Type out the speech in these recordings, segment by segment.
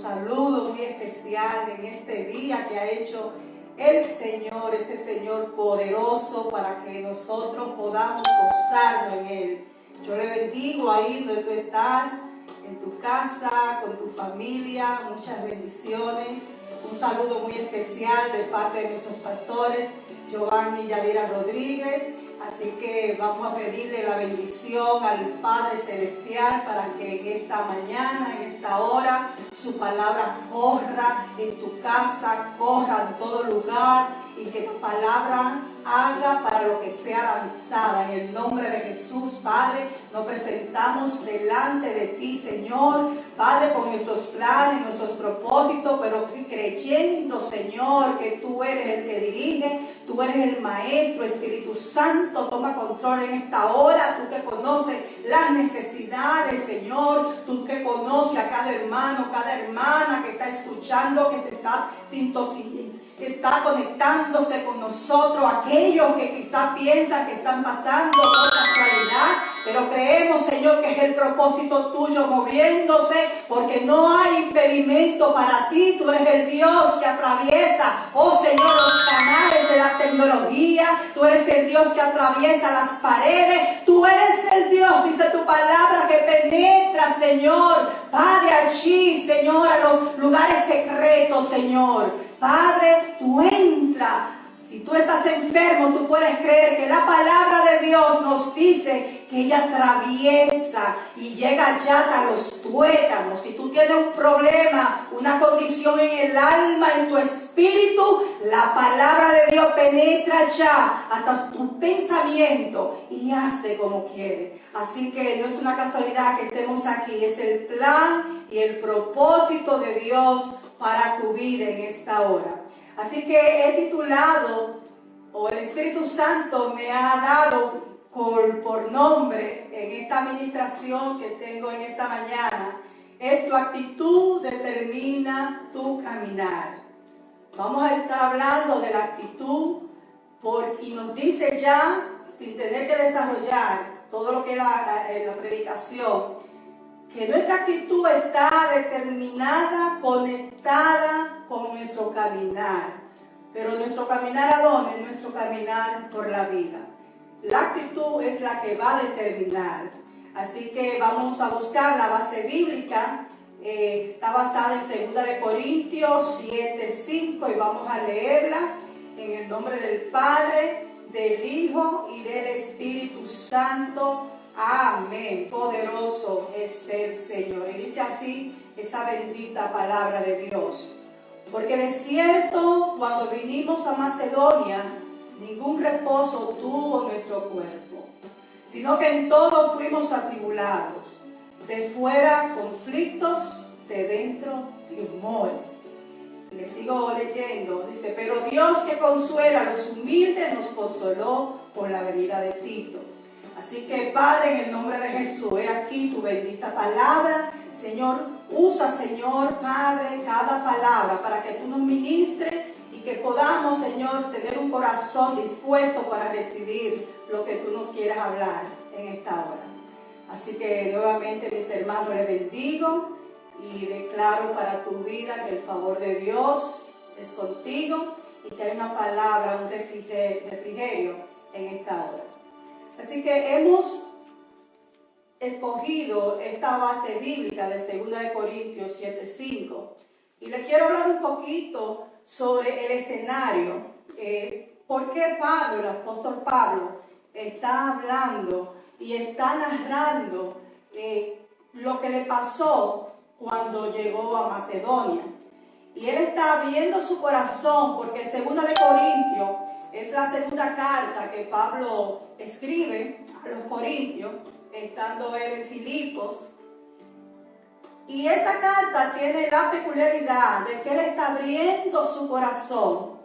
saludo muy especial en este día que ha hecho el Señor, ese Señor poderoso, para que nosotros podamos gozarnos en Él. Yo le bendigo ahí donde tú estás, en tu casa, con tu familia, muchas bendiciones. Un saludo muy especial de parte de nuestros pastores, Giovanni y Yadira Rodríguez. Así que vamos a pedirle la bendición al Padre Celestial para que en esta mañana, en esta hora, su palabra corra en tu casa, corra en todo lugar, y que tu palabra haga para lo que sea lanzada. En el nombre de Jesús, Padre, nos presentamos delante de ti, Señor, Padre, con nuestros planes, nuestros propósitos, pero creyendo, Señor, que tú eres el que dirige, tú eres el Maestro. Espíritu Santo, toma control en esta hora, tú que conoces las necesidades, Señor, tú que conoces a cada hermano, cada hermana que está escuchando, que se está sintonizando, que está conectándose con nosotros, aquellos que quizás piensan que están pasando por casualidad, pero creemos, Señor, que es el propósito tuyo moviéndose, porque no hay impedimento para ti. Tú eres el Dios que atraviesa, oh Señor, los canales de la tecnología. Tú eres el Dios que atraviesa las paredes. Tú eres el Dios, dice tu palabra, que penetra, Señor, Padre, allí, Señor, a los lugares secretos, Señor. Padre, tú entra. Si tú estás enfermo, tú puedes creer que la palabra de Dios nos dice que ella atraviesa y llega ya hasta los tuétanos. Si tú tienes un problema, una condición en el alma, en tu espíritu, la palabra de Dios penetra ya hasta tu pensamiento y hace como quiere. Así que no es una casualidad que estemos aquí, es el plan y el propósito de Dios para tu vida en esta hora. Así que he titulado, o el Espíritu Santo me ha dado por nombre en esta administración que tengo en esta mañana, es: tu actitud determina tu caminar. Vamos a estar hablando de la actitud, y nos dice ya, sin tener que desarrollar todo lo que es la predicación, que nuestra actitud está determinada, conectada con nuestro caminar. Pero nuestro caminar, ¿a dónde? Nuestro caminar por la vida. La actitud es la que va a determinar. Así que vamos a buscar la base bíblica. Está basada en 2 Corintios 7:5, y vamos a leerla en el nombre del Padre, del Hijo y del Espíritu Santo. Amén. Poderoso es el Señor. Y dice así esa bendita palabra de Dios: porque de cierto, cuando vinimos a Macedonia, ningún reposo tuvo nuestro cuerpo, sino que en todo fuimos atribulados, de fuera conflictos, de dentro temores. Le sigo leyendo, dice: pero Dios, que consuela a los humildes, nos consoló con la venida de Tito. Así que, Padre, en el nombre de Jesús, he aquí tu bendita palabra. Señor, usa, Señor, Padre, cada palabra para que tú nos ministres y que podamos, Señor, tener un corazón dispuesto para recibir lo que tú nos quieras hablar en esta hora. Así que, nuevamente, mis hermanos, les bendigo y declaro para tu vida que el favor de Dios es contigo y que hay una palabra, un refrigerio en esta hora. Así que hemos escogido esta base bíblica de 2 Corintios 7:5, y le quiero hablar un poquito sobre el escenario. ¿Por qué Pablo, el apóstol Pablo, está hablando y está narrando lo que le pasó cuando llegó a Macedonia? Y él está abriendo su corazón, porque 2 Corintios es la segunda carta que Pablo escribe a los corintios, estando él en Filipos. Y esta carta tiene la peculiaridad de que él está abriendo su corazón.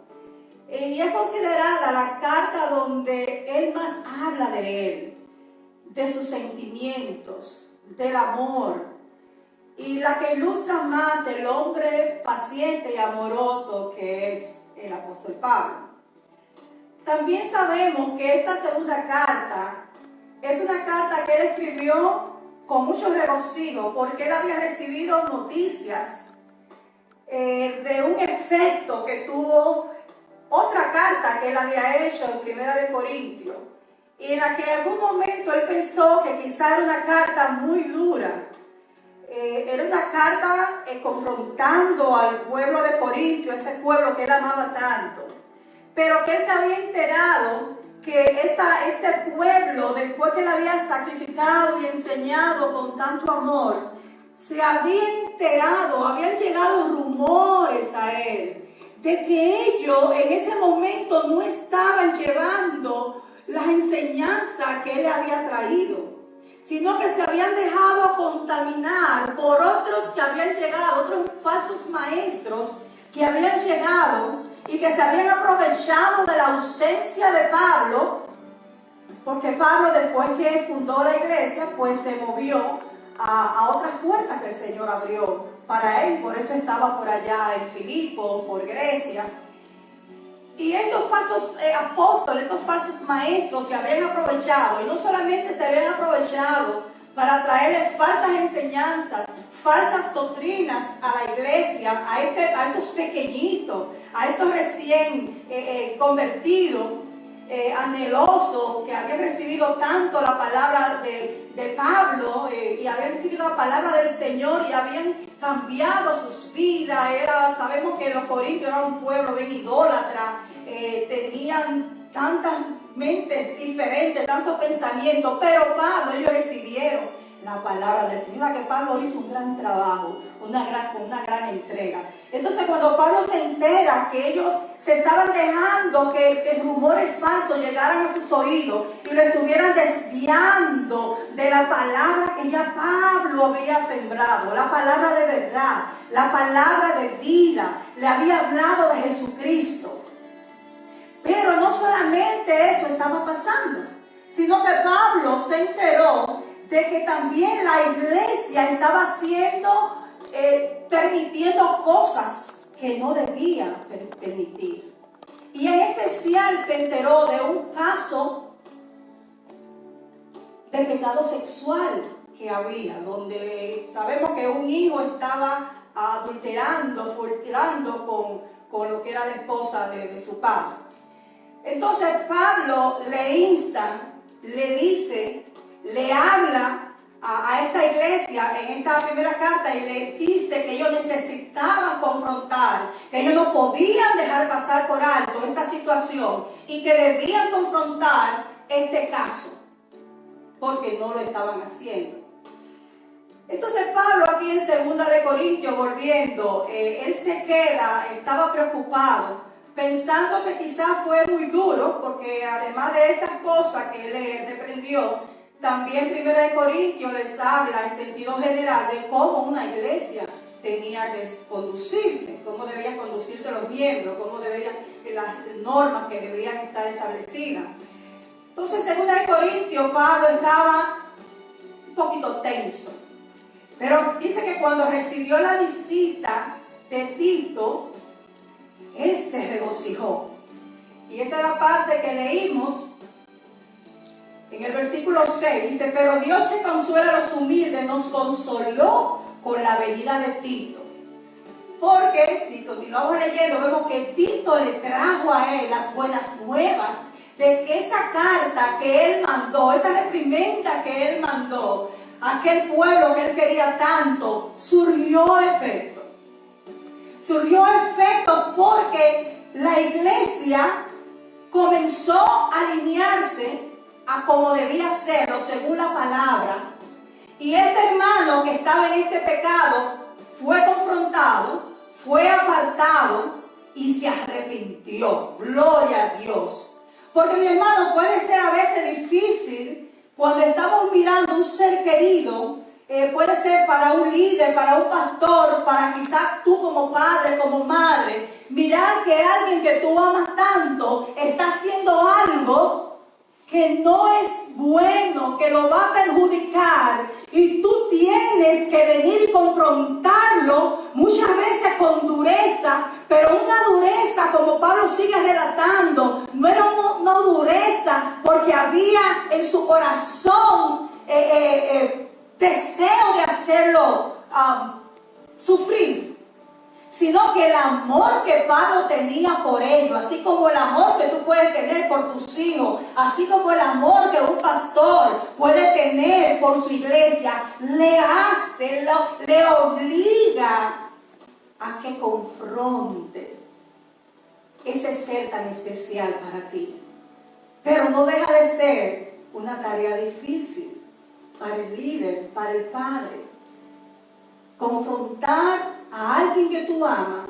Y es considerada la carta donde él más habla de él, de sus sentimientos, del amor, y la que ilustra más el hombre paciente y amoroso que es el apóstol Pablo. También sabemos que esta segunda carta es una carta que él escribió con mucho regocijo, porque él había recibido noticias de un efecto que tuvo otra carta que él había hecho en Primera de Corintios, y en la que en algún momento él pensó que quizá era una carta muy dura. Era una carta confrontando al pueblo de Corintio, ese pueblo que él amaba tanto, pero que él se había enterado que este pueblo, después que le había sacrificado y enseñado con tanto amor, se había enterado, habían llegado rumores a él de que ellos en ese momento no estaban llevando las enseñanzas que él le había traído, sino que se habían dejado contaminar por otros que habían llegado, otros falsos maestros que habían llegado y que se habían aprovechado de la ausencia de Pablo, porque Pablo, después que fundó la iglesia, pues se movió a otras puertas que el Señor abrió para él, por eso estaba por allá en Filipos, por Grecia. Y estos falsos apóstoles, estos falsos maestros se habían aprovechado, y no solamente se habían aprovechado para traerles falsas enseñanzas, falsas doctrinas a la iglesia, a estos pequeñitos, a estos recién convertidos, anhelosos, que habían recibido tanto la palabra de Pablo y habían recibido la palabra del Señor y habían cambiado sus vidas. Sabemos que los corintios eran un pueblo bien idólatra, tenían tantas mentes diferentes, tantos pensamientos, pero Pablo, ellos recibieron la palabra del Señor, que Pablo hizo un gran trabajo, una gran entrega. Entonces, cuando Pablo se entera que ellos se estaban dejando que rumores falsos llegaran a sus oídos y lo estuvieran desviando de la palabra que ya Pablo había sembrado, la palabra de verdad, la palabra de vida, le había hablado de Jesucristo. Pero no solamente esto estaba pasando, sino que Pablo se enteró de que también la iglesia estaba permitiendo cosas que no debía permitir. Y en especial se enteró de un caso de pecado sexual que había, donde sabemos que un hijo estaba adulterando, fornicando con lo que era la esposa de su padre. Entonces Pablo le insta, le dice, le habla a esta iglesia en esta primera carta y le dice que ellos necesitaban confrontar, que ellos no podían dejar pasar por alto esta situación y que debían confrontar este caso, porque no lo estaban haciendo. Entonces Pablo aquí en 2 de Corintios, volviendo, él se queda, estaba preocupado, pensando que quizás fue muy duro, porque además de estas cosas que él le reprendió, también 1 de Corintios les habla en sentido general de cómo una iglesia tenía que conducirse, cómo debían conducirse los miembros, cómo debían, las normas que debían estar establecidas. Entonces, en 2 de Corintios, Pablo estaba un poquito tenso, pero dice que cuando recibió la visita de Tito, él se regocijó. Y esta es la parte que leímos en el versículo 6. Dice, pero Dios que consuela a los humildes nos consoló con la venida de Tito. Porque si continuamos leyendo, vemos que Tito le trajo a él las buenas nuevas de que esa carta que él mandó, esa reprimenda que él mandó a aquel pueblo que él quería tanto, surgió efecto. Surgió efecto porque la iglesia comenzó a alinearse a como debía serlo según la palabra. Y este hermano que estaba en este pecado fue confrontado, fue apartado y se arrepintió. Gloria a Dios. Porque mi hermano, puede ser a veces difícil cuando estamos mirando un ser querido. Puede ser para un líder, para un pastor, para quizás tú como padre, como madre, mirar que alguien que tú amas tanto está haciendo algo que no es bueno, que lo va a perjudicar, y tú tienes que venir y confrontarlo, muchas veces con dureza, pero una dureza, como Pablo sigue relatando, no era una dureza porque había en su corazón deseo de hacerlo sufrir, sino que el amor que Pablo tenía por ellos, así como el amor que tú puedes tener por tus hijos, así como el amor que un pastor puede tener por su iglesia, le obliga a que confronte ese ser tan especial para ti. Pero no deja de ser una tarea difícil para el líder, para el padre. Confrontar a alguien que tú amas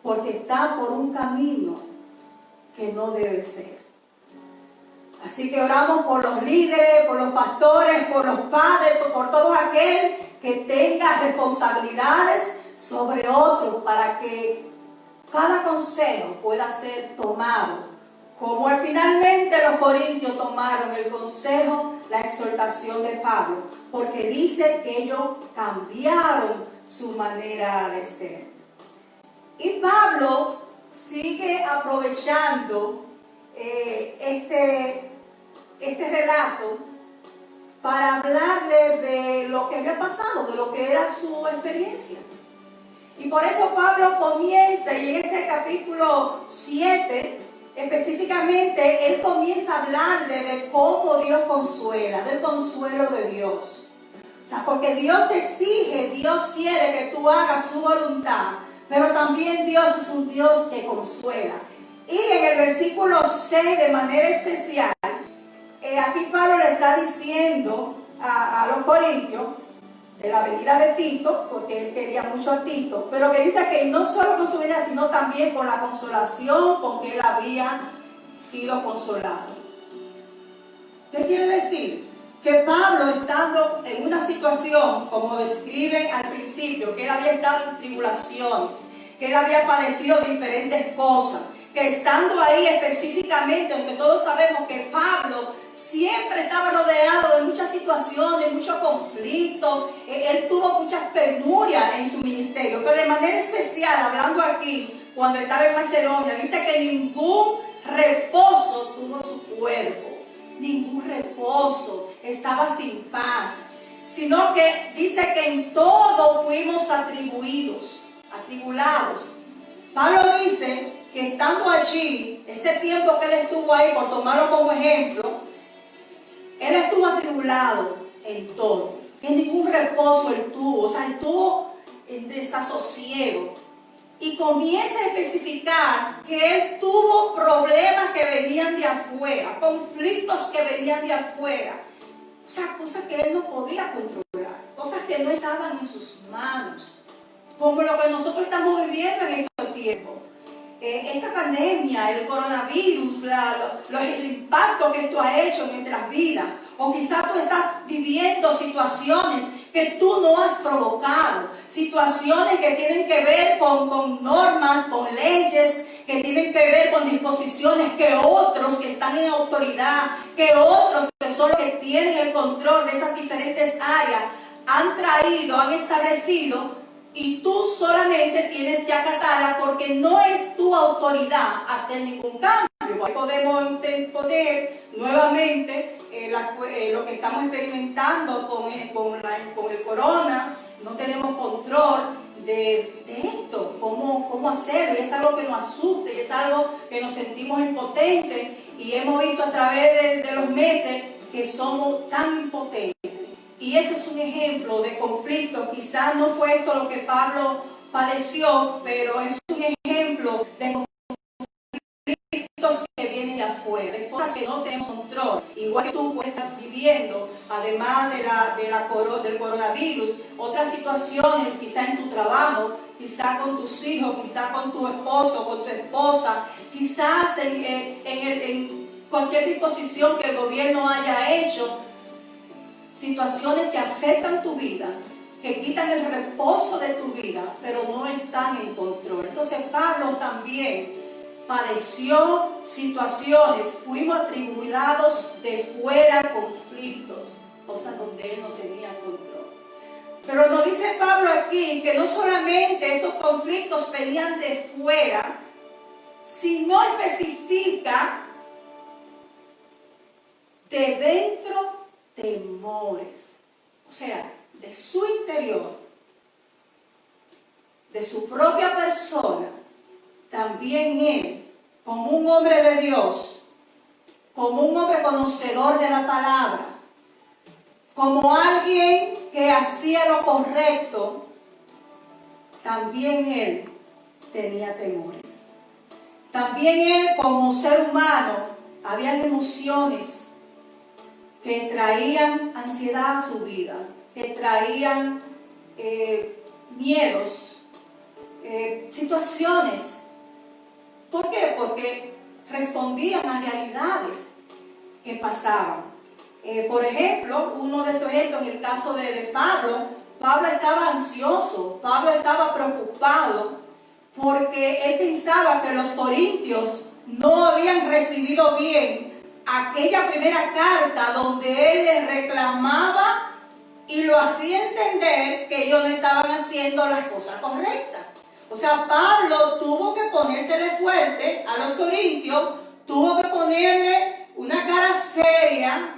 porque está por un camino que no debe ser. Así que oramos por los líderes, por los pastores, por los padres, por todo aquel que tenga responsabilidades sobre otros para que cada consejo pueda ser tomado, como finalmente los corintios tomaron el consejo, la exhortación de Pablo, porque dice que ellos cambiaron su manera de ser. Y Pablo sigue aprovechando este relato para hablarle de lo que había pasado, de lo que era su experiencia. Y por eso Pablo comienza, y en este capítulo 7, específicamente, él comienza a hablarle de cómo Dios consuela, del consuelo de Dios. O sea, porque Dios te exige, Dios quiere que tú hagas su voluntad, pero también Dios es un Dios que consuela. Y en el versículo 6, de manera especial, aquí Pablo le está diciendo a los corintios, de la venida de Tito, porque él quería mucho a Tito, pero que dice que no solo con su venida, sino también con la consolación con que él había sido consolado. ¿Qué quiere decir? Que Pablo, estando en una situación, como describen al principio, que él había estado en tribulaciones, que él había padecido diferentes cosas, que estando ahí específicamente, aunque todos sabemos que Pablo siempre estaba rodeado de muchas situaciones, muchos conflictos, él tuvo muchas penurias en su ministerio, pero de manera especial, hablando aquí, cuando estaba en Macedonia, dice que ningún reposo tuvo su cuerpo, ningún reposo, estaba sin paz, sino que dice que en todo fuimos atribulados. Pablo dice que estando allí, ese tiempo que él estuvo ahí, por tomarlo como ejemplo, él estuvo atribulado en todo. En ningún reposo él tuvo, o sea, estuvo en desasosiego. Y comienza a especificar que él tuvo problemas que venían de afuera, conflictos que venían de afuera. O sea, cosas que él no podía controlar, cosas que no estaban en sus manos. Como lo que nosotros estamos viviendo en estos tiempos. Esta pandemia, el coronavirus, el impacto que esto ha hecho en nuestras vidas. O quizás tú estás viviendo situaciones que tú no has provocado. Situaciones que tienen que ver con normas, con leyes, que tienen que ver con disposiciones que otros que están en autoridad, que otros que son los que tienen el control de esas diferentes áreas, han traído, han establecido. Y tú solamente tienes que acatarla porque no es tu autoridad hacer ningún cambio. Ahí podemos poner nuevamente lo que estamos experimentando con el corona. No tenemos control de esto, cómo hacerlo. Y es algo que nos asusta, y es algo que nos sentimos impotentes. Y hemos visto a través de los meses que somos tan impotentes. Y esto es un ejemplo de conflicto. Quizás no fue esto lo que Pablo padeció, pero es un ejemplo de conflictos que vienen de afuera, de cosas que no tenemos control. Igual que tú puedes estar viviendo, además del coronavirus, otras situaciones, quizás en tu trabajo, quizás con tus hijos, quizás con tu esposo, con tu esposa, quizás en cualquier disposición que el gobierno haya hecho. Situaciones que afectan tu vida, que quitan el reposo de tu vida, pero no están en control. Entonces Pablo también padeció situaciones, fuimos atribulados de fuera, conflictos, cosas donde él no tenía control. Pero nos dice Pablo aquí que no solamente esos conflictos venían de fuera, sino especifica de dentro temores, o sea, de su interior de su propia persona, también él, como un hombre de Dios, como un hombre conocedor de la palabra, como alguien que hacía lo correcto, también él tenía temores. También él, como ser humano, habían emociones que traían ansiedad a su vida, que traían miedos, situaciones. ¿Por qué? Porque respondían a realidades que pasaban. Por ejemplo, uno de esos ejemplos, en el caso de Pablo, Pablo estaba ansioso, Pablo estaba preocupado, porque él pensaba que los corintios no habían recibido bien aquella primera carta donde él les reclamaba y lo hacía entender que ellos no estaban haciendo las cosas correctas. O sea, Pablo tuvo que ponerse de fuerte a los corintios, tuvo que ponerle una cara seria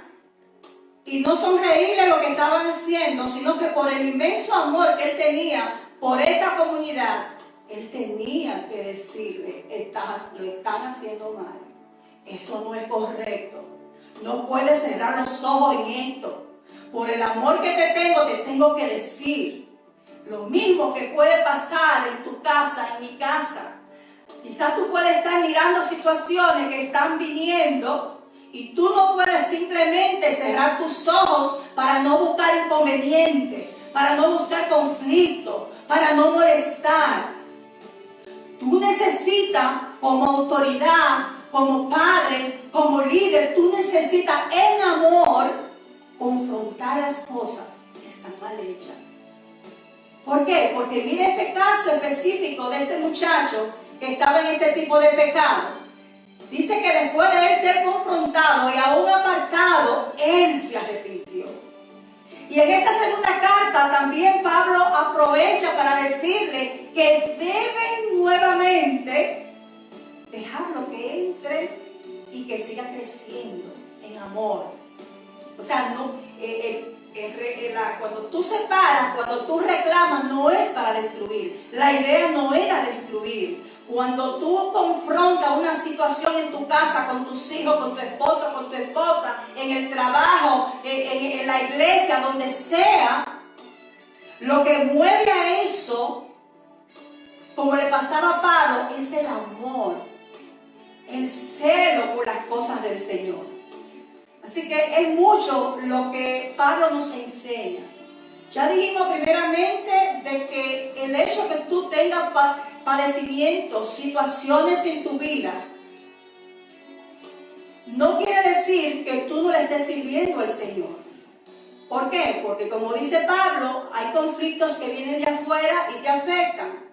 y no sonreírle lo que estaban haciendo, sino que por el inmenso amor que él tenía por esta comunidad, él tenía que decirle: lo están haciendo mal, eso no es correcto, no puedes cerrar los ojos en esto, por el amor que te tengo que decir. Lo mismo que puede pasar en tu casa, en mi casa. Quizás tú puedes estar mirando situaciones que están viniendo y tú no puedes simplemente cerrar tus ojos para no buscar inconvenientes, para no buscar conflicto, para no molestar. Tú necesitas, como autoridad, como padre, como líder, tú necesitas en amor confrontar las cosas que están mal hechas. ¿Por qué? Porque mira este caso específico de este muchacho que estaba en este tipo de pecado. Dice que después de él ser confrontado y aún apartado, él se arrepintió. Y en esta segunda carta también Pablo aprovecha para decirle que deben nuevamente dejarlo que entre y que siga creciendo en amor. O sea, no, cuando tú separas, cuando tú reclamas, no es para destruir. La idea no era destruir. Cuando tú confrontas una situación en tu casa, con tus hijos, con tu esposo, con tu esposa, en el trabajo, en la iglesia, donde sea, lo que mueve a eso, como le pasaba a Pablo, es el amor, el celo por las cosas del Señor. Así que es mucho lo que Pablo nos enseña. Ya dijimos primeramente de que el hecho que tú tengas padecimientos, situaciones en tu vida, no quiere decir que tú no le estés sirviendo al Señor. ¿Por qué? Porque como dice Pablo, hay conflictos que vienen de afuera y te afectan.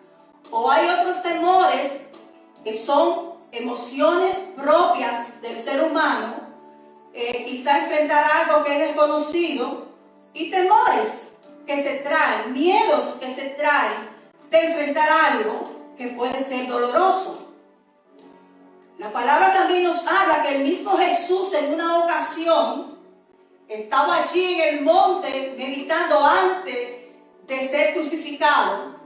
O hay otros temores que son emociones propias del ser humano, quizá enfrentar algo que es desconocido, y temores que se traen, miedos que se traen de enfrentar algo que puede ser doloroso. La palabra también nos habla que el mismo Jesús en una ocasión estaba allí en el monte meditando antes de ser crucificado,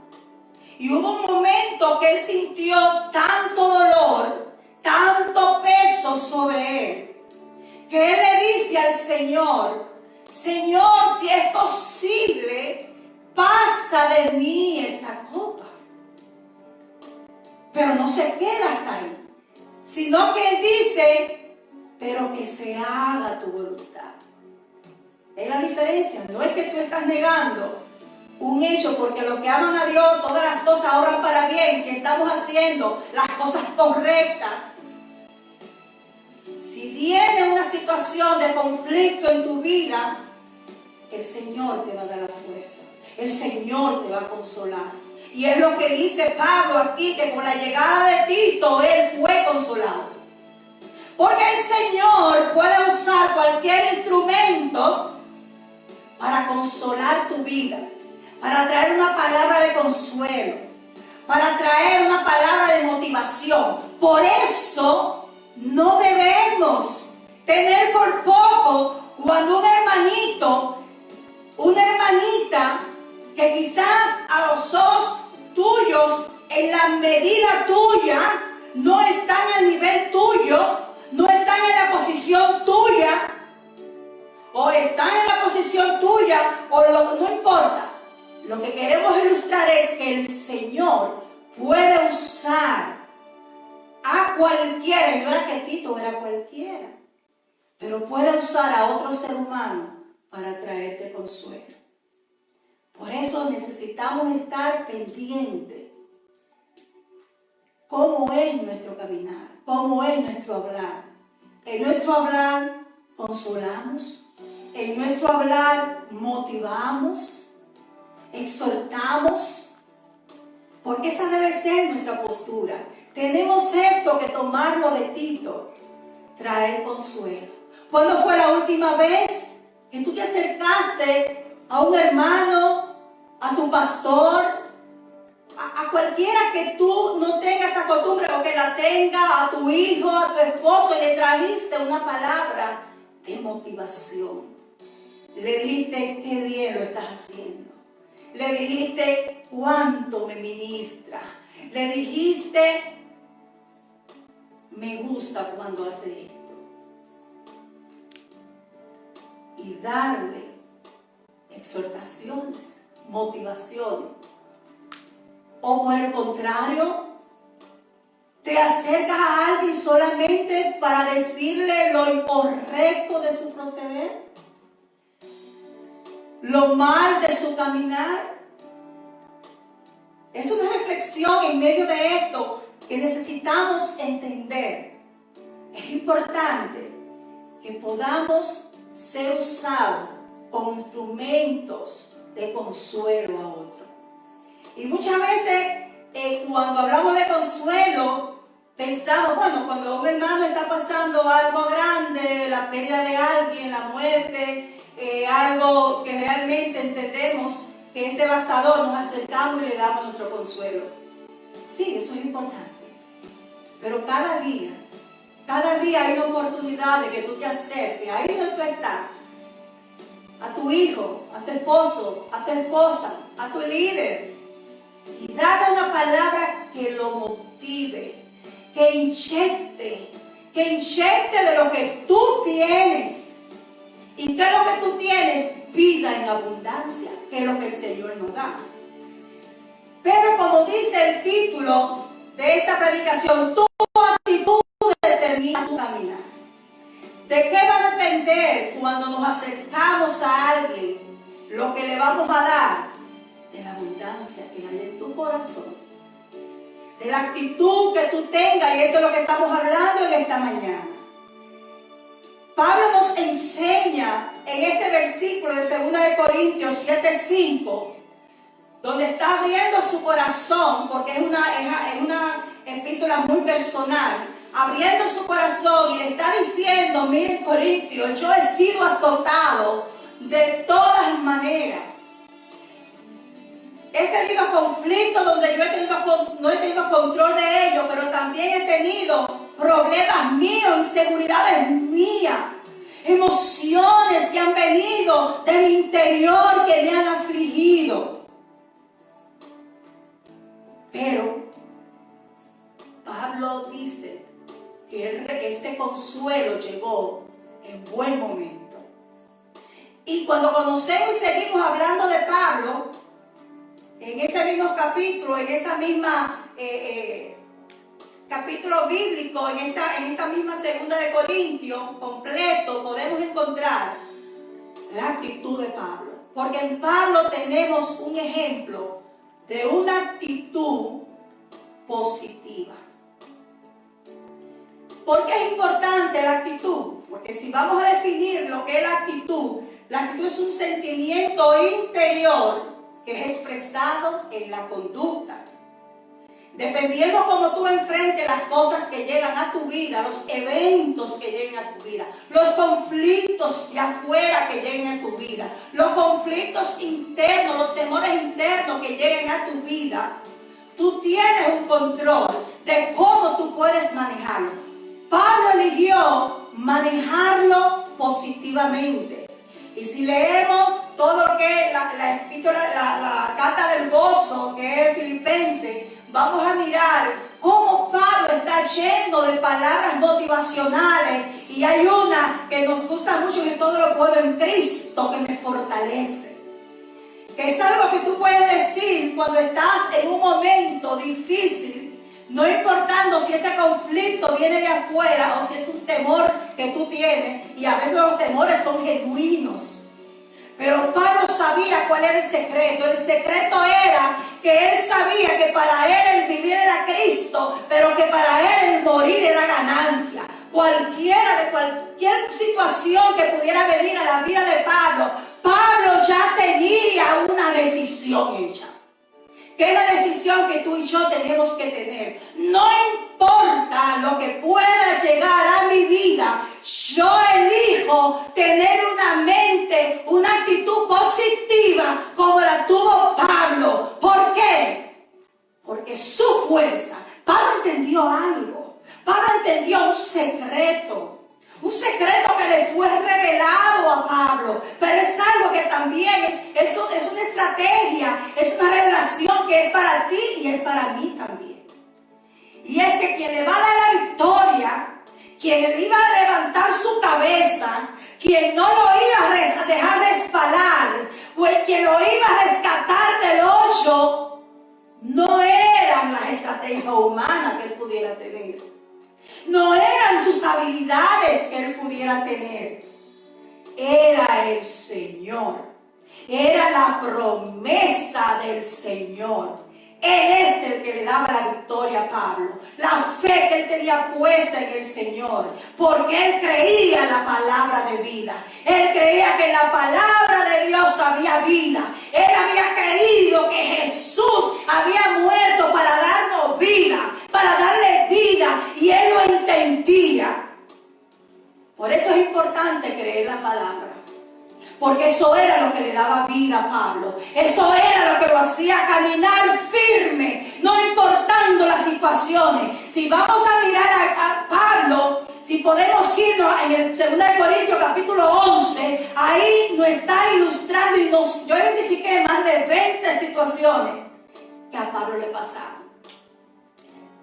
y hubo un momento que él sintió tanto dolor, tanto peso sobre él, que él le dice al Señor: Señor, si es posible, pasa de mí esta copa. Pero no se queda hasta ahí, sino que él dice: pero que se haga tu voluntad. Es la diferencia. No es que tú estás negando un hecho, porque los que aman a Dios, todas las cosas obran para bien si estamos haciendo las cosas correctas. Si viene una situación de conflicto en tu vida, el Señor te va a dar la fuerza, el Señor te va a consolar. Y es lo que dice Pablo aquí, que con la llegada de Tito, él fue consolado. Porque el Señor puede usar cualquier instrumento para consolar tu vida, para traer una palabra de consuelo, para traer una palabra de motivación. Por eso no debemos tener por poco cuando un hermanito, una hermanita que quizás a los ojos tuyos en la medida tuya, no están al nivel tuyo, no están en la posición tuya, o están en la posición tuya, no importa. Lo que queremos ilustrar es que el Señor puede usar a cualquiera, y no era que Tito era cualquiera, pero puede usar a otro ser humano para traerte consuelo. Por eso necesitamos estar pendientes. ¿Cómo es nuestro caminar? ¿Cómo es nuestro hablar? En nuestro hablar consolamos, en nuestro hablar motivamos, exhortamos, porque esa debe ser nuestra postura. Tenemos esto que tomarlo de Tito, traer consuelo. ¿Cuándo fue la última vez que tú te acercaste a un hermano, a tu pastor, a cualquiera que tú no tengas esa costumbre o que la tenga, a tu hijo, a tu esposo, y le trajiste una palabra de motivación? Le dijiste, qué bien lo estás haciendo. Le dijiste, cuánto me ministra. Le dijiste, me gusta cuando hace esto. Y darle exhortaciones, motivaciones. O por el contrario, te acercas a alguien solamente para decirle lo incorrecto de su proceder, lo mal de su caminar. Es una reflexión en medio de esto que necesitamos entender. Es importante que podamos ser usados como instrumentos de consuelo a otros. Y muchas veces cuando hablamos de consuelo, pensamos, bueno, cuando un hermano está pasando algo grande, la pérdida de alguien, la muerte, algo que realmente entendemos que es devastador, nos acercamos y le damos nuestro consuelo. Sí, eso es importante. Pero cada día hay una oportunidad de que tú te acerques, ahí donde tú estás, a tu hijo, a tu esposo, a tu esposa, a tu líder, y dale una palabra que lo motive, que inyecte de lo que tú tienes. ¿Y qué es lo que tú tienes? Vida en abundancia, que es lo que el Señor nos da. Pero como dice el título de esta predicación, tu actitud determina tu caminar. ¿De qué va a depender cuando nos acercamos a alguien lo que le vamos a dar? De la abundancia que hay en tu corazón, de la actitud que tú tengas, y esto es lo que estamos hablando en esta mañana. Pablo nos enseña en este versículo de 2 Corintios 7:5, donde está abriendo su corazón, porque es una epístola muy personal, abriendo su corazón y le está diciendo, miren Corintios, yo he sido azotado de todas maneras. He tenido conflictos donde yo no he tenido control de ellos, pero también he tenido problemas míos, inseguridades mías, emociones que han venido de mi interior que me han afligido. Pero Pablo dice que ese consuelo llegó en buen momento. Y cuando conocemos y seguimos hablando de Pablo, en ese mismo capítulo, en esa misma capítulo bíblico, en esta misma 2 Corintios completo, podemos encontrar la actitud de Pablo. Porque en Pablo tenemos un ejemplo de una actitud positiva. ¿Por qué es importante la actitud? Porque si vamos a definir lo que es la actitud es un sentimiento interior que es expresado en la conducta. Dependiendo cómo tú enfrentes las cosas que llegan a tu vida, los eventos que lleguen a tu vida, los conflictos de afuera que lleguen a tu vida, los conflictos internos, los temores internos que lleguen a tu vida, tú tienes un control de cómo tú puedes manejarlo. Pablo eligió manejarlo positivamente. Y si leemos todo lo que es la carta del gozo, que es Filipenses, vamos a mirar cómo Pablo está lleno de palabras motivacionales. Y hay una que nos gusta mucho: que todo lo puedo en Cristo que me fortalece. Que es algo que tú puedes decir cuando estás en un momento difícil, no importando si ese conflicto viene de afuera o si es un temor que tú tienes. Y a veces los temores son genuinos. Pero Pablo sabía cuál era el secreto. El secreto era que él sabía que para él el vivir era Cristo, pero que para él el morir era ganancia. Cualquier situación que pudiera venir a la vida de Pablo, Pablo ya tenía una decisión hecha. Que es la decisión que tú y yo tenemos que tener. No importa lo que pueda llegar a mi vida, yo elijo tener una mente, una actitud positiva como la tuvo Pablo. ¿Por qué? Porque su fuerza. Pablo entendió algo. Pablo entendió un secreto. Un secreto que le fue revelado a Pablo, pero es algo que también es una estrategia, es una revelación que es para ti y es para mí también. Y es que quien le va a dar la victoria, quien le iba a levantar su cabeza, quien no lo iba a dejar resbalar, o quien lo iba a rescatar del hoyo, no eran las estrategias humanas que él pudiera tener. No eran sus habilidades que él pudiera tener. Era el Señor. Era la promesa del Señor. Él es el que le daba la victoria a Pablo. La fe que él tenía puesta en el Señor. Porque él creía en la palabra de vida. Él creía que en la palabra de Dios había vida. Él había creído que Jesús había muerto para darnos vida, para darle vida. Y él lo entendía. Por eso es importante creer la palabra. Porque eso era lo que le daba vida a Pablo. Eso era lo que lo hacía caminar firme, no importando las situaciones. Si vamos a mirar a Pablo, si podemos irnos en el 2 Corintios capítulo 11, ahí nos está ilustrando y yo identifiqué más de 20 situaciones que a Pablo le pasaron.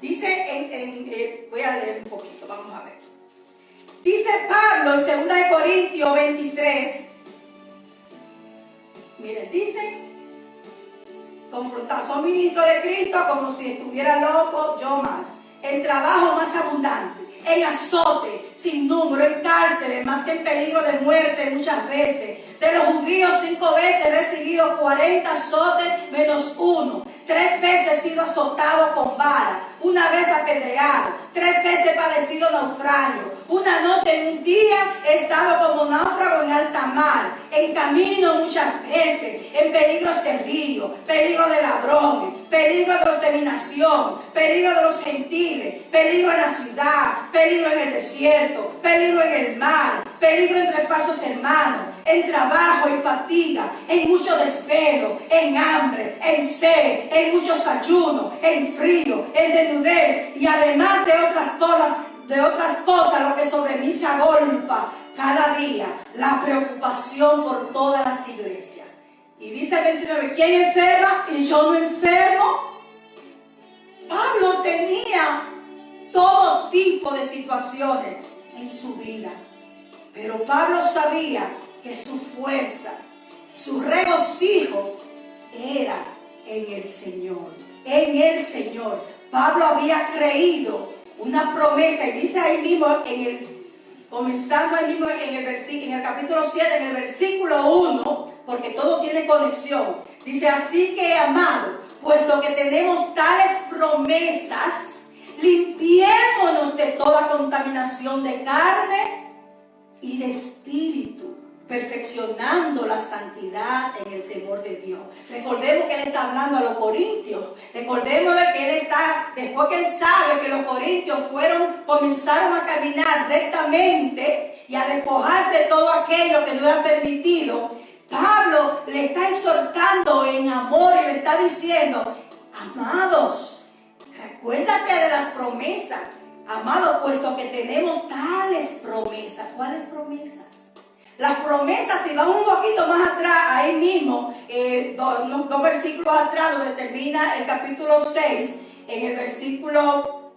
Dice, voy a leer un poquito, vamos a ver. Dice Pablo en 2 Corintios 23, miren, dice: confrontar, son ministros de Cristo como si estuviera loco, yo más. En trabajo más abundante, en azote sin número, en cárceles más que en peligro de muerte muchas veces. De los judíos 5 veces he recibido 40 azotes menos 1. 3 veces he sido azotado con vara, 1 vez apedreado, 3 veces he padecido naufragio. Una noche en un día he estado como náufrago en alta mar, en camino muchas veces, en peligros del río, peligro de ladrones, peligro de los de mi nación, peligro de los gentiles, peligro en la ciudad, peligro en el desierto, peligro en el mar, peligro entre falsos hermanos, en trabajo, en fatiga, en mucho desvelo, en hambre, en sed, en muchos ayunos, en frío, en desnudez, y además de otras cosas, lo que sobre mí se agolpa cada día, la preocupación por todas las iglesias. Y dice el 29, ¿quién enferma y yo no enfermo? Pablo tenía todo tipo de situaciones en su vida, pero Pablo sabía que su fuerza, su regocijo era en el Señor, en el Señor. Pablo había creído una promesa, y dice ahí mismo, comenzando ahí mismo en el capítulo 7, en el versículo 1, porque todo tiene conexión. Dice: así que, amado, puesto que tenemos tales promesas, limpiémonos de toda contaminación de carne y de espíritu, perfeccionando la santidad en el temor de Dios. Recordemos que él está hablando a los corintios. Recordemos que él está, después que él sabe que los corintios comenzaron a caminar rectamente y a despojarse de todo aquello que no era permitido, Pablo le está exhortando en amor y le está diciendo: amados, recuérdate de las promesas. Amados, puesto que tenemos tales promesas. ¿Cuáles promesas? Las promesas, si vamos un poquito más atrás, ahí mismo, dos versículos atrás, donde termina el capítulo 6, en el versículo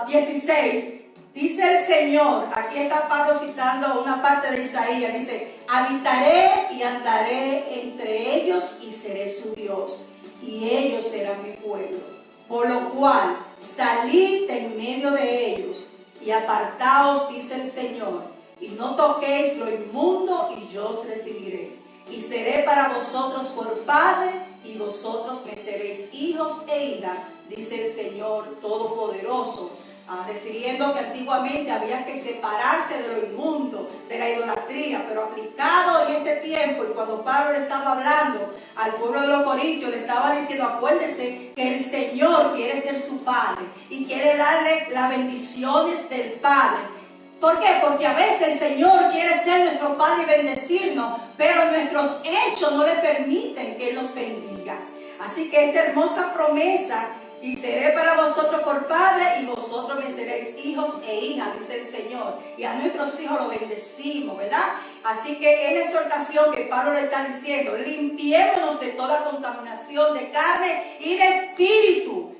16, dice el Señor, aquí está Pablo citando una parte de Isaías, dice: habitaré y andaré entre ellos y seré su Dios, y ellos serán mi pueblo. Por lo cual, salid en medio de ellos y apartaos, dice el Señor, y no toquéis lo inmundo, y yo os recibiré. Y seré para vosotros por padre, y vosotros me seréis hijos e hijas, dice el Señor Todopoderoso. Refiriendo que antiguamente había que separarse de lo inmundo, de la idolatría, pero aplicado en este tiempo, y cuando Pablo le estaba hablando al pueblo de los Corintios, le estaba diciendo: acuérdense que el Señor quiere ser su Padre y quiere darle las bendiciones del Padre. ¿Por qué? Porque a veces el Señor quiere ser nuestro Padre y bendecirnos, pero nuestros hechos no le permiten que Él nos bendiga. Así que esta hermosa promesa: y seré para vosotros por padre, y vosotros me seréis hijos e hijas, dice el Señor. Y a nuestros hijos los bendecimos, ¿verdad? Así que es la exhortación que Pablo le está diciendo: limpiémonos de toda contaminación de carne y de espíritu.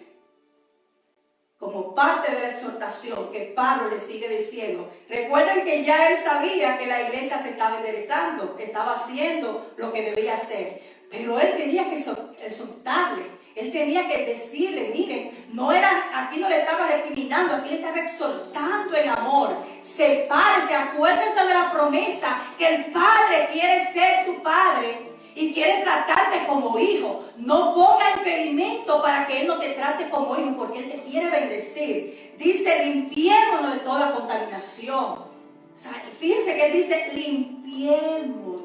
Como parte de la exhortación que Pablo le sigue diciendo. Recuerden que ya él sabía que la iglesia se estaba enderezando, que estaba haciendo lo que debía hacer. Pero él tenía que exhortarle. Él tenía que decirle: miren, aquí no le estaba recriminando, aquí le estaba exhortando en amor. Sepárense, acuérdense de la promesa que el Padre quiere ser tu Padre y quiere tratarte como hijo. No ponga impedimento para que Él no te trate como hijo, porque Él te quiere bendecir. Dice: limpiémonos de toda contaminación. O sea, fíjense que Él dice: limpiémonos.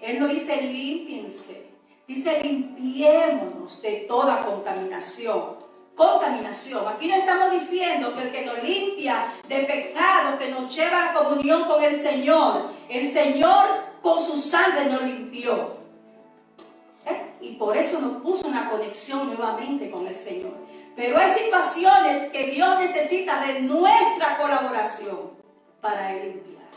Él no dice límpiense. Dice: limpiémonos de toda contaminación. Contaminación. Aquí no estamos diciendo que el que nos limpia de pecado, que nos lleva a la comunión con el Señor con su sangre nos limpió. Y por eso nos puso una conexión nuevamente con el Señor. Pero hay situaciones que Dios necesita de nuestra colaboración para Él limpiar.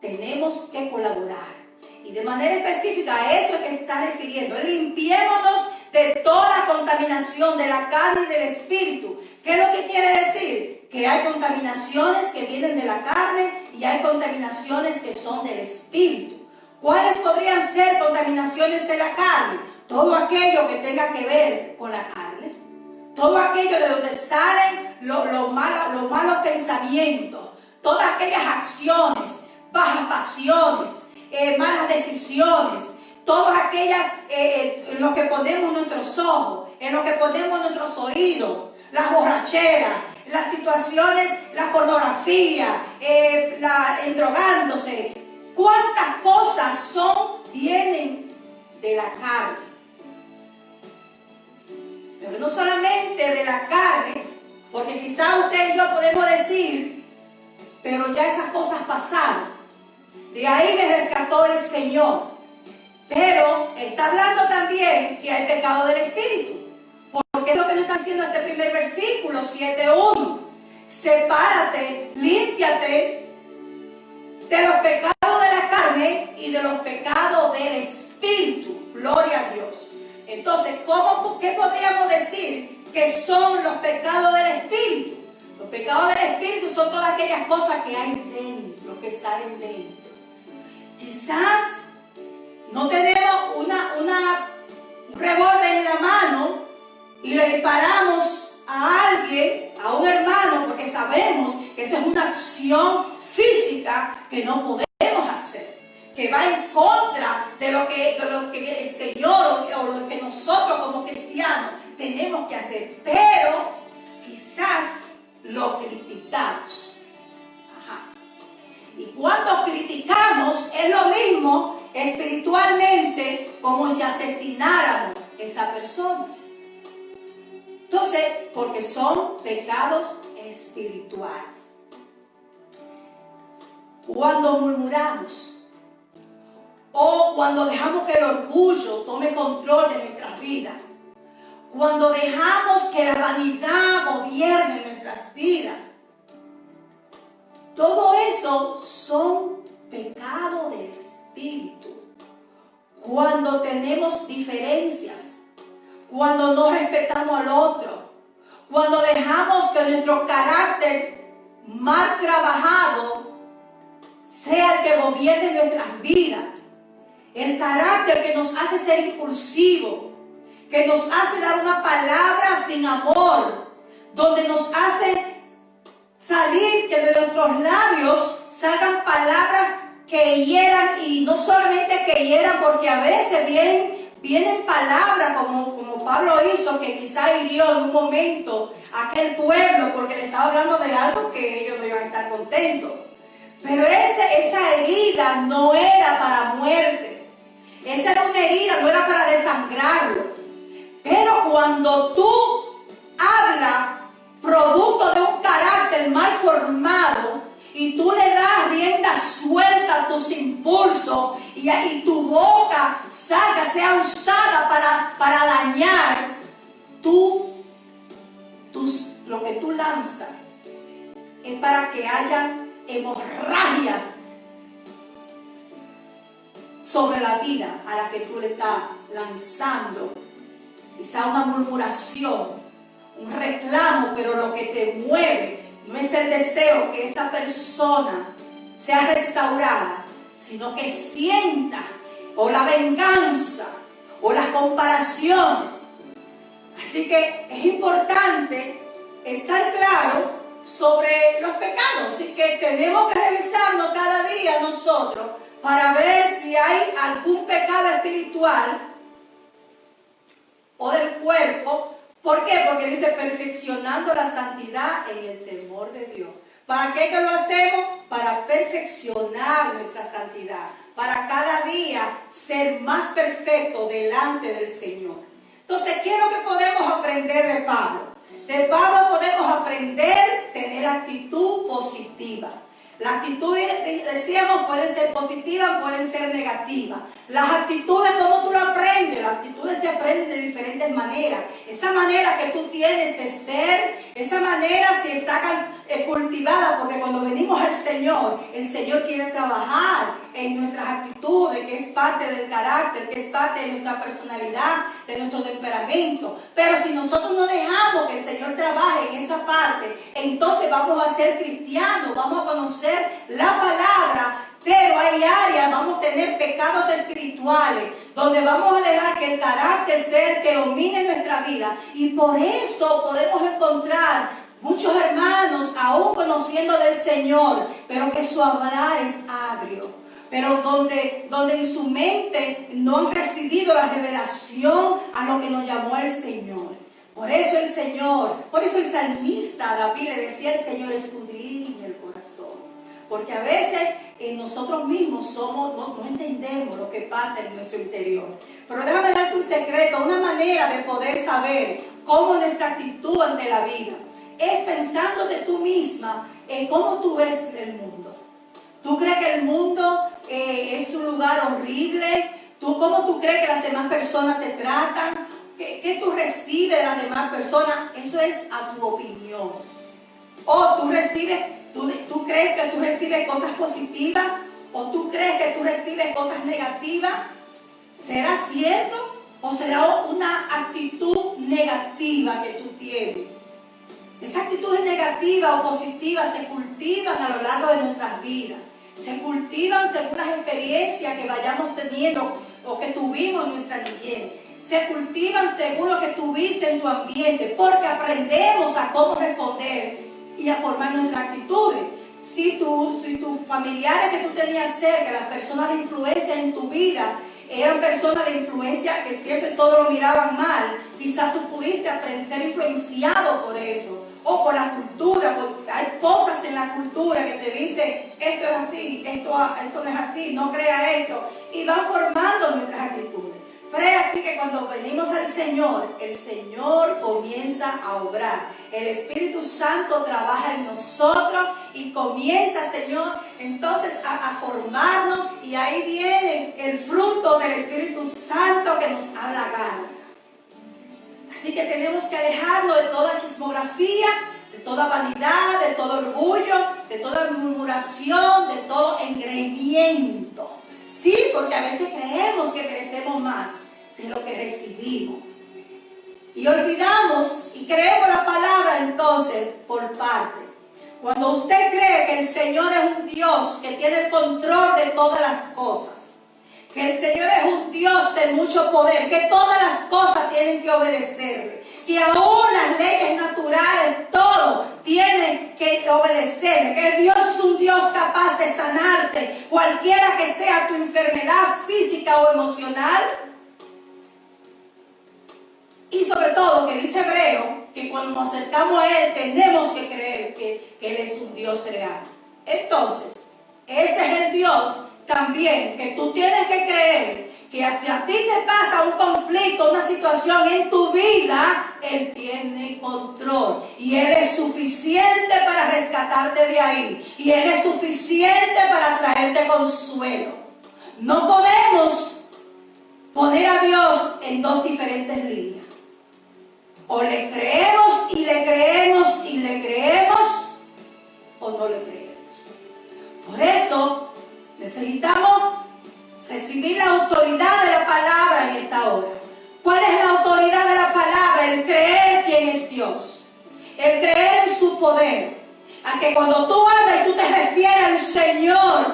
Tenemos que colaborar. Y de manera específica a eso es que está refiriendo. Limpiémonos de toda contaminación de la carne y del espíritu. ¿Qué es lo que quiere decir? Que hay contaminaciones que vienen de la carne y hay contaminaciones que son del espíritu. ¿Cuáles podrían ser contaminaciones de la carne? Todo aquello que tenga que ver con la carne. Todo aquello de donde salen los malos pensamientos. Todas aquellas acciones, bajas pasiones, malas decisiones, todas aquellas en lo que ponemos nuestros ojos, en lo que ponemos nuestros oídos, las borracheras, las situaciones, la pornografía, el drogándose. ¿Cuántas cosas vienen de la carne? Pero no solamente de la carne, porque quizá usted y yo podemos decir: pero ya esas cosas pasaron. De ahí me rescató el Señor. Pero está hablando también que hay pecado del espíritu. Porque es lo que nos está diciendo este primer versículo, 7:1. Sepárate, límpiate de los pecados de la carne y de los pecados del espíritu. Gloria a Dios. Entonces, ¿qué podríamos decir que son los pecados del espíritu? Los pecados del espíritu son todas aquellas cosas que hay dentro, que salen dentro. Quizás no tenemos un revólver en la mano y le disparamos a alguien, a un hermano, porque sabemos que esa es una acción física que no podemos hacer, que va en contra de lo que el Señor o lo que nosotros como cristianos tenemos que hacer. Pero quizás lo criticamos. Y cuando criticamos es lo mismo espiritualmente como si asesináramos a esa persona. Entonces, porque son pecados espirituales. Cuando murmuramos o cuando dejamos que el orgullo tome control de nuestras vidas, cuando dejamos que la vanidad gobierne nuestras vidas, todo eso son pecado del espíritu. Cuando tenemos diferencias, cuando no respetamos al otro, cuando dejamos que nuestro carácter mal trabajado sea el que gobierne nuestras vidas. El carácter que nos hace ser impulsivos, que nos hace dar una palabra sin amor, donde nos hace salir que de nuestros labios salgan palabras que hieran, y no solamente que hieran, porque a veces vienen palabras como Pablo hizo, que quizá hirió en un momento a aquel pueblo porque le estaba hablando de algo que ellos no iban a estar contentos. Pero esa herida no era para muerte. Esa era una herida, no era para desangrarlo. Pero cuando tú hablas producto de un carácter mal formado y tú le das rienda suelta a tus impulsos y tu boca sea usada para dañar, lo que tú lanzas es para que haya hemorragias sobre la vida a la que tú le estás lanzando. Quizá una murmuración, un reclamo, pero lo que te mueve no es el deseo que esa persona sea restaurada, sino que sienta o la venganza o las comparaciones. Así que es importante estar claro sobre los pecados, y que tenemos que revisarnos cada día nosotros para ver si hay algún pecado espiritual o del cuerpo. ¿Por qué? Porque dice perfeccionando la santidad en el temor de Dios. ¿Para qué que lo hacemos? Para perfeccionar nuestra santidad, para cada día ser más perfecto delante del Señor. Entonces, ¿qué es lo que podemos aprender de Pablo? De Pablo podemos aprender a tener actitud positiva. Las actitudes, decíamos, pueden ser positivas, pueden ser negativas. Las actitudes, ¿cómo tú lo aprendes? Las actitudes se aprenden de diferentes maneras. Esa manera que tú tienes de ser, esa manera si está cultivada, porque cuando venimos al Señor, el Señor quiere trabajar en nuestras actitudes, que es parte del carácter, que es parte de nuestra personalidad, de nuestro temperamento. Pero si nosotros no dejamos que el Señor trabaje en esa parte, entonces vamos a ser cristianos, vamos a conocer la palabra, pero hay áreas, vamos a tener pecados espirituales, donde vamos a dejar que el carácter sea el que domine nuestra vida. Y por eso podemos encontrar muchos hermanos aún conociendo del Señor, pero que su hablar es agrio, pero donde en su mente no han recibido la revelación a lo que nos llamó el Señor. Por eso el salmista David le decía al Señor: escudriña el corazón. Porque a veces nosotros mismos no entendemos lo que pasa en nuestro interior. Pero déjame darte un secreto, una manera de poder saber cómo nuestra actitud ante la vida es pensándote tú misma en cómo tú ves el mundo. ¿Tú crees que el mundo es un lugar horrible? ¿Cómo tú crees que las demás personas te tratan? ¿Qué tú recibes de las demás personas? Eso es a tu opinión. O tú crees que tú recibes cosas positivas, o tú crees que tú recibes cosas negativas. ¿Será cierto? ¿O será una actitud negativa que tú tienes? Esas actitudes negativas o positivas se cultivan a lo largo de nuestras vidas. Se cultivan según las experiencias que vayamos teniendo o que tuvimos en nuestra niñez. Se cultivan según lo que tuviste en tu ambiente, porque aprendemos a cómo responder y a formar nuestras actitudes. Si tus familiares que tú tenías cerca, las personas de influencia en tu vida, eran personas de influencia que siempre todo lo miraban mal, quizás tú pudiste ser influenciado por eso, o por la cultura, porque hay cosas en la cultura que te dicen: esto es así, esto no es así, no crea esto, y van formando nuestras actitudes. Pero es así que cuando venimos al Señor, el Señor comienza a obrar. El Espíritu Santo trabaja en nosotros y comienza, Señor, entonces a formarnos, y ahí viene el fruto del Espíritu Santo que nos habla gana. Así que tenemos que alejarnos de toda chismografía, de toda vanidad, de todo orgullo, de toda murmuración, de todo engreimiento. Sí, porque a veces creemos que merecemos más de lo que recibimos. Y olvidamos y creemos la palabra entonces por parte. Cuando usted cree que el Señor es un Dios que tiene el control de todas las cosas, que el Señor es un Dios de mucho poder, que todas las cosas tienen que obedecerle, que aún las leyes naturales, todo tienen que obedecerle, que Dios es un Dios capaz de sanarte, cualquiera que sea tu enfermedad física o emocional. Y sobre todo, que dice Hebreo, que cuando nos acercamos a Él tenemos que creer que Él es un Dios real. Entonces, ese es el Dios también que tú tienes que creer que si a ti te pasa un conflicto, una situación en tu vida, Él tiene control. Y Él es suficiente para rescatarte de ahí. Y Él es suficiente para traerte consuelo. No podemos poner a Dios en dos diferentes líneas. O le creemos y le creemos y le creemos, o no le creemos. Por eso necesitamos recibir la autoridad de la palabra en esta hora. ¿Cuál es la autoridad de la palabra? El creer quién es Dios. El creer en su poder. A que cuando tú hablas y tú te refieres al Señor,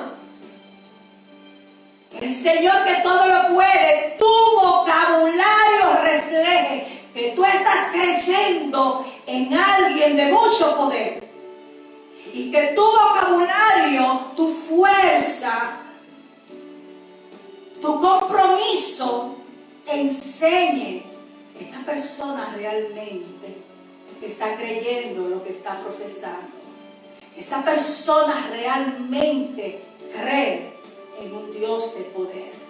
el Señor que todo lo puede, tu vocabulario refleje que tú estás creyendo en alguien de mucho poder. Y que tu vocabulario, tu fuerza, tu compromiso enseñe que esta persona realmente está creyendo lo que está profesando. Esta persona realmente cree en un Dios de poder.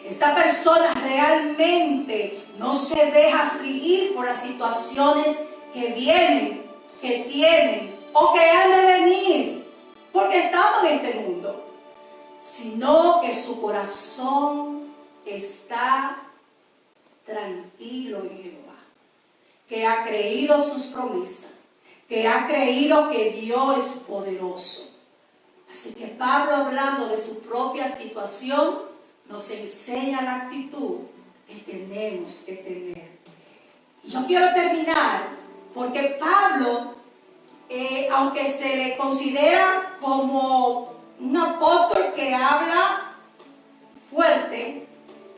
Esta persona realmente no se deja afligir por las situaciones que vienen, que tienen o que han de venir, porque estamos en este mundo, sino que su corazón está tranquilo en Jehová, que ha creído sus promesas, que ha creído que Dios es poderoso. Así que Pablo, hablando de su propia situación, nos enseña la actitud que tenemos que tener. Y yo quiero terminar porque Pablo, aunque se le considera como un apóstol que habla fuerte,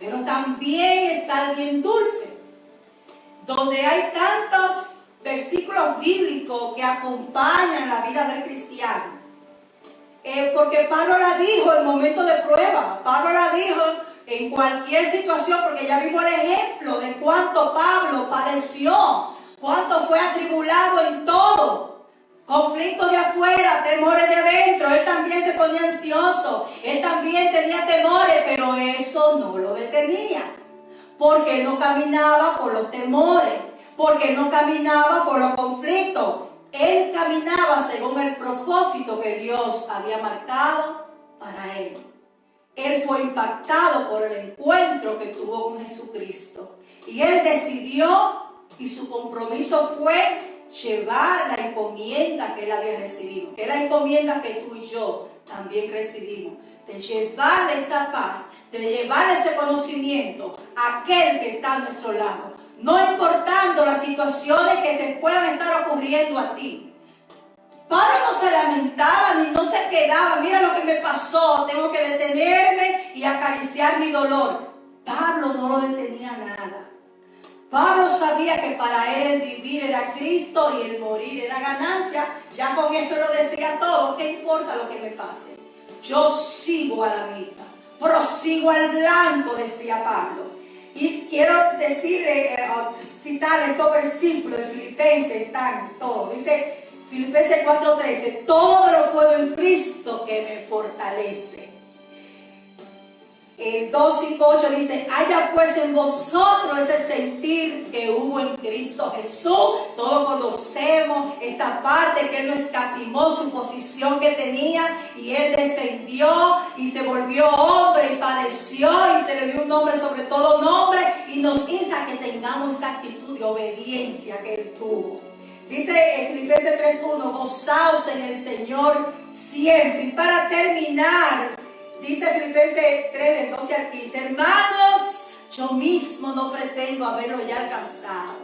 pero también es alguien dulce, donde hay tantos versículos bíblicos que acompañan la vida del cristiano. Porque Pablo la dijo en momentos de prueba, Pablo la dijo en cualquier situación, porque ya vimos el ejemplo de cuánto Pablo padeció, cuánto fue atribulado en todo, conflictos de afuera, temores de adentro. Él también se ponía ansioso, él también tenía temores, pero eso no lo detenía, porque él no caminaba por los temores, porque él no caminaba por los conflictos. Él caminaba según el propósito que Dios había marcado para él. Él fue impactado por el encuentro que tuvo con Jesucristo. Y él decidió, y su compromiso fue llevar la encomienda que él había recibido. Que es la encomienda que tú y yo también recibimos. De llevarle esa paz, de llevarle ese conocimiento a aquel que está a nuestro lado. No importando las situaciones que te puedan estar ocurriendo a ti. Pablo no se lamentaba ni no se quedaba. Mira lo que me pasó, tengo que detenerme y acariciar mi dolor. Pablo no lo detenía nada. Pablo sabía que para él el vivir era Cristo y el morir era ganancia. Ya con esto lo decía todo. ¿Qué importa lo que me pase? Yo sigo a la meta, prosigo al blanco, decía Pablo. Y quiero decirle, citar estos versículos de Filipenses, están todos. Dice Filipenses 4:13, todo lo puedo en Cristo que me fortalece. El 2:5-8 dice, haya pues en vosotros ese sentir que hubo en Cristo Jesús. Todos conocemos esta parte, que Él no escatimó su posición que tenía y Él descendió y se volvió hombre y padeció y se le dio un nombre sobre todo nombre, y nos insta a que tengamos esa actitud de obediencia que Él tuvo. Dice en Filipenses 3:1, gozaos en el Señor siempre. Y para terminar, dice Filipenses 3, del 12 al 15, hermanos, yo mismo no pretendo haberlo ya alcanzado,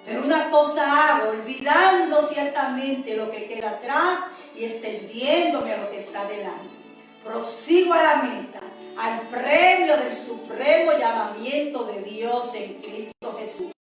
pero una cosa hago, olvidando ciertamente lo que queda atrás y extendiéndome a lo que está delante. Prosigo a la meta, al premio del supremo llamamiento de Dios en Cristo Jesús.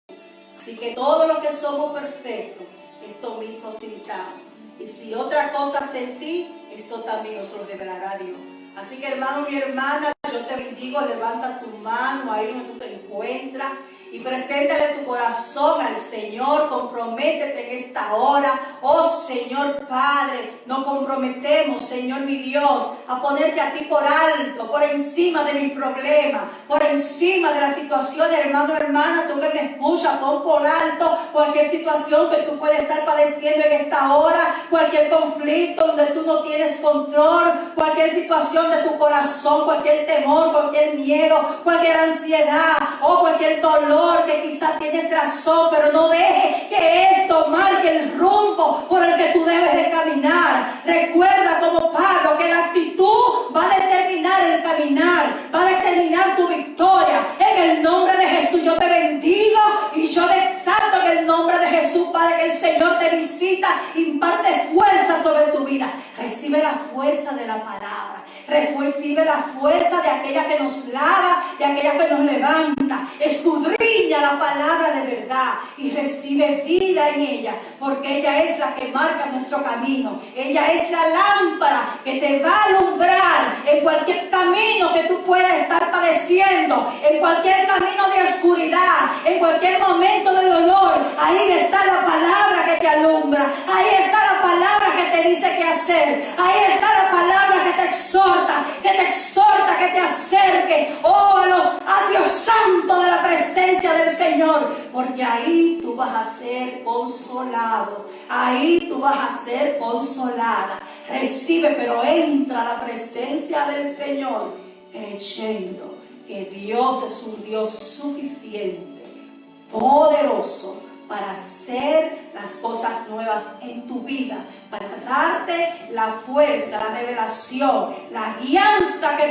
Así que todos los que somos perfectos, esto mismo sintamos. Y si otra cosa sentí, esto también os lo revelará Dios. Así que hermano, mi hermana, yo te bendigo, levanta tu mano ahí donde tú te encuentras y preséntale tu corazón al Señor, comprométete en esta hora. Oh Señor Padre, nos comprometemos, Señor mi Dios, a ponerte a ti por alto, por encima de mis problemas, por encima de las situaciones. Hermano, hermana, tú que me escuchas, pon por alto cualquier situación que tú puedes estar padeciendo en esta hora, cualquier conflicto donde tú no tienes control, cualquier situación de tu corazón, cualquier temor, cualquier miedo, cualquier ansiedad o cualquier dolor que quizás tienes razón, pero no deje que esto marque el rumbo por el que tú debes de caminar. Recuerda como Pablo que la actitud va a determinar el caminar, va a determinar tu victoria. En el nombre de Jesús yo te bendigo y yo exalto en el nombre de Jesús, Padre, que el Señor te visita, imparte fuerza sobre tu vida. Recibe la fuerza de la palabra, recibe la fuerza de aquella que nos lava, de aquella que nos levanta. Escudriña la palabra de verdad y recibe vida en ella, porque ella es la que marca nuestro camino. Ella es la lámpara que te va a alumbrar en cualquier camino que tú puedas estar padeciendo, en cualquier camino de oscuridad, en cualquier momento de dolor. Ahí está la palabra que te alumbra, ahí está la palabra que te dice qué hacer, ahí está la palabra que te exhorta, que te acerque, oh, a los atrios santos de la presencia del Señor, porque ahí tú vas a ser consolado, ahí tú vas a ser consolada. Recibe, pero entra a la presencia del Señor creyendo que Dios es un Dios suficiente, poderoso, para hacer las cosas nuevas en tu vida, para darte la fuerza, la revelación, la guianza que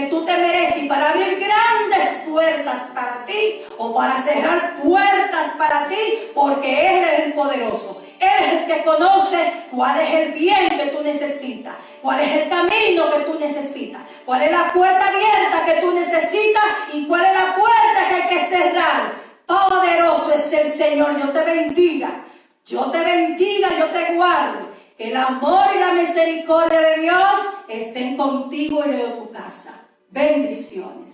tú te mereces, y para abrir grandes puertas para ti o para cerrar puertas para ti, porque Él es el poderoso. Él es el que conoce cuál es el bien que tú necesitas, cuál es el camino que tú necesitas, cuál es la puerta abierta que tú necesitas y cuál es la puerta que hay que cerrar. Poderoso es el Señor. Yo te bendiga, yo te guarde. Que el amor y la misericordia de Dios estén contigo y de tu casa. Bendiciones.